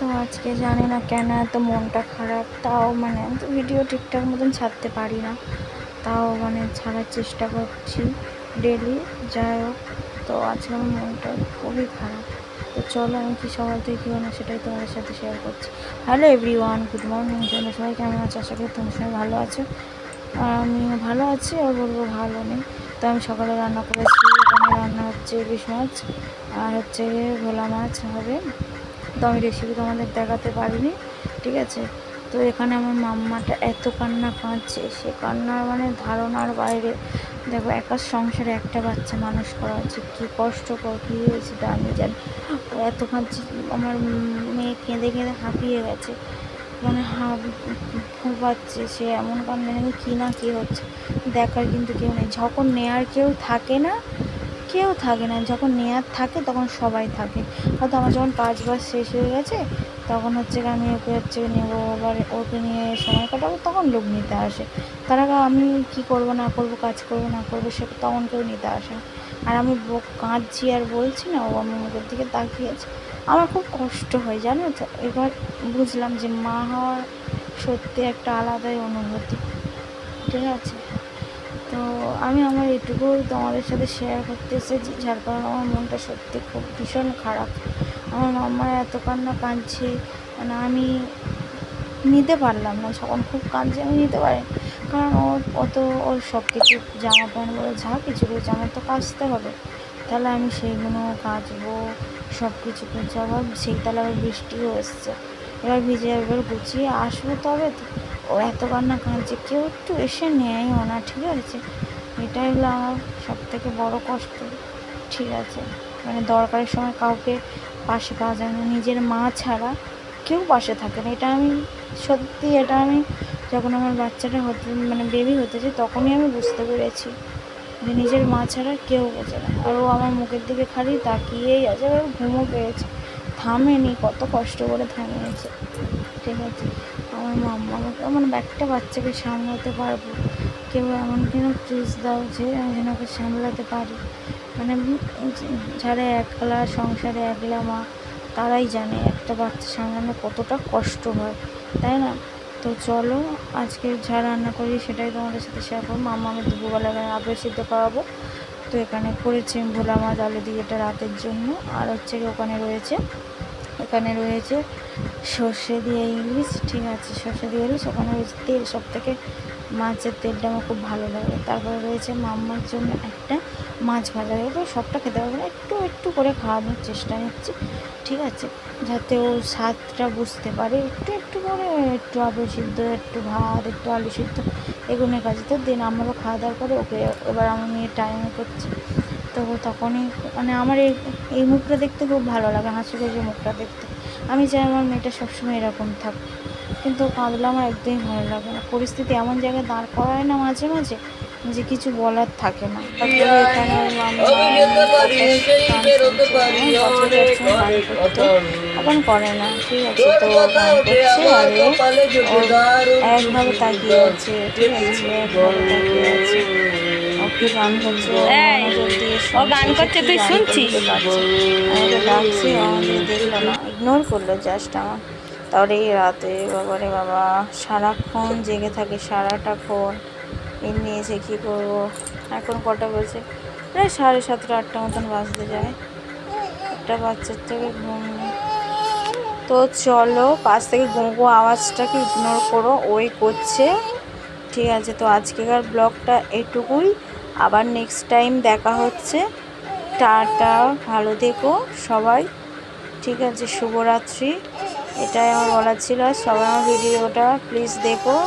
তো আজকে জানি না কেন এত মনটা খারাপ, তাও মানে ভিডিও ঠিকঠাক মতন ছাড়তে পারি না, তাও মানে ছাড়ার চেষ্টা করছি ডেলি। যাই হোক, তো আজকে আমার মনটা খুবই খারাপ। তো চলো আমি কি সকাল থেকে কী হলো সেটাই তোমাদের সাথে শেয়ার করছি। Hello everyone, good morning. তোমরা সবাই কেমন আছো? আশা করি তোমার সবাই ভালো আছো, আর আমিও ভালো আছি, আর বলবো ভালো নেই। তো আমি সকালে রান্না করেছি, এখানে রান্না হচ্ছে ইলিশ মাছ আর হচ্ছে ভোলা মাছ হবে। তো আমি রেসিপি তোমাদের দেখাতে পারিনি, ঠিক আছে। তো এখানে আমার মাম্মাটা এত কান্না কাঁদছে, সে কান্নার মানে ধারণার বাইরে। দেখো, একা সংসারে একটা বাচ্চা মানুষ করা হচ্ছে কী কষ্টকর, কী হয়েছে তা আমি জানি। ও এত কাঁদছে, আমার মেয়ে কেঁদে কেঁদে হাঁপিয়ে গেছে, মানে ফুঁপাচ্ছে সে, এমন কান্না যেন কী না কী হচ্ছে। দেখার কিন্তু কেউ নেই, যখন নেয়ার কেউ থাকে না, যখন নেয়ার থাকে তখন সবাই থাকে। হয়তো আমার যখন কাজ বাজ শেষ হয়ে গেছে, তখন হচ্ছে আমি ওকে হচ্ছে নেবো, আবার ওকে নিয়ে সময় কাটাবো, তখন লোক নিতে আসে। তার আগে আমি কী করবো না করবো, কাজ করবো না করবো, সে তখন কেউ নিতে আসে না। আর আমি কাঁদছি আর বলছি না, ও আমার মুখের দিকে তাকিয়েছে, আমার খুব কষ্ট হয় জানো তো। এবার বুঝলাম যে মা হওয়ার সত্যি একটা আলাদাই অনুভূতি, ঠিক আছে। তো আমি আমার এটুকু তোমাদের সাথে শেয়ার করতে এসেছি, যার কারণে আমার মনটা সত্যি খুব ভীষণ খারাপ। আমার মাম্মা এত কান্না কাঁদছে, মানে আমি নিতে পারলাম না, যখন খুব কাঁদছে আমি নিতে পারি, কারণ ওর সব কিছু জামা প্যান্ট বলে যা কিছু রয়েছে আমার তো কাচতে হবে। তাহলে আমি সেইগুলো কাচবো, সব কিছু করছি। আবার সেই তাহলে আবার বৃষ্টিও এসছে, এবার ভিজে এবার গুছিয়ে আসবো, তবে তো। ও এত কান্না কাঁদছে, কেউ একটু এসে নেয়ও না, ঠিক আছে। এটাই হলো আমার সবথেকে বড় কষ্ট, ঠিক আছে। মানে দরকারের সময় কাউকে পাশে পাওয়া যায় না, নিজের মা ছাড়া কেউ পাশে থাকে না। এটা আমি সত্যি, এটা আমি যখন আমার বাচ্চাটা হতে মানে বেবি হতেছে তখনই আমি বুঝতে পেরেছি যে নিজের মা ছাড়া কেউ বোঝে না। আর ও আমার মুখের দিকে খালি তাকিয়েই আছে, এবার ঘুমও পেয়েছে, থামেনি, কত কষ্ট করে থামিয়েছে, ঠিক আছে। আমার মাম্মা আমাকে মানে একটা বাচ্চাকে সামলাতে পারবো, কেউ এমন কেন প্লিজ দাও যে আমি যেন ওকে সামলাতে পারি। মানে যারা একলা সংসারে একলা মা, তারাই জানে একটা বাচ্চা সামলানো কতটা কষ্ট হয়, তাই না। তো চলো আজকে যা রান্না করি সেটাই তোমাদের সাথে শেয়ার করবো। মাম্মা আমি দুপুরবেলা আপেল সিদ্ধ খাওয়াবো, তো এখানে করেছি ভোলা মাছ আলু দিয়ে, এটা রাতের জন্য। আর হচ্ছে এখানে রয়েছে সর্ষে দিয়ে ইলিশ, ঠিক আছে, সর্ষে দিয়ে ইলিশ। ওখানে রয়েছে তেল, সব থেকে মাছের তেলটা আমার খুব ভালো লাগে। তারপরে রয়েছে মাম্মার জন্য একটা মাছ ভাজা, এবার সবটা খেতে পারবে না, একটু একটু করে খাওয়ানোর চেষ্টা নিচ্ছি, ঠিক আছে, যাতে ও স্বাদটা বুঝতে পারে। একটু একটু করে, একটু আলু সিদ্ধ, একটু ভাত, একটু আলু সিদ্ধ, এগুলোর কাজে। তো দিন আমারও খাওয়া দাওয়ার পরে ওকে এবার আমার নিয়ে টাইম করছি। তো তখনই মানে আমার এই মুখটা দেখতে খুব ভালো লাগে, হাসি খুশি মুখটা দেখতে। আমি চাই আমার মেয়েটা সবসময় এরকম থাক, কিন্তু কাঁদলে আমার একদমই ভালো লাগে না। পরিস্থিতি এমন জায়গায় দাঁড় করায় না মাঝে মাঝে, যে কিছু বলার থাকে না। তারপরে এখানে গান করতো, এখন করে না, ঠিক আছে। তো গান করছে আর একভাবে তাকিয়ে আছে, ঠিক আছে, একভাবে তাকিয়ে আছে। ওকে গান করছে, ও গান করছে, তুই শুনছিস? আমাকে ডাকছে, আমাকে দেখলো না, ইগনোর করলো জাস্ট আমার। তাহলে এই রাতে বাবারে বাবা, সারাক্ষণ জেগে থাকে, সারাটাক্ষণ এর নিয়ে এসে কী করবো। এখন কটা বাজে? প্রায় 7:30 8টা মতন বাজতে যায়, একটা বাচ্চার থেকে ঘুম নেই। তো চলো, পাশ থেকে গোঁ আওয়াজটাকে ইগনোর করো, ওই করছে, ঠিক আছে। তো আজকেকার ব্লগটা এটুকুই, আবার নেক্সট টাইম দেখা হচ্ছে। টাটা, ভালো থেকো সবাই, ঠিক আছে, শুভরাত্রি। এটাই আমার বলার ছিল। সবাই আমার ভিডিওটা প্লিজ দেখো।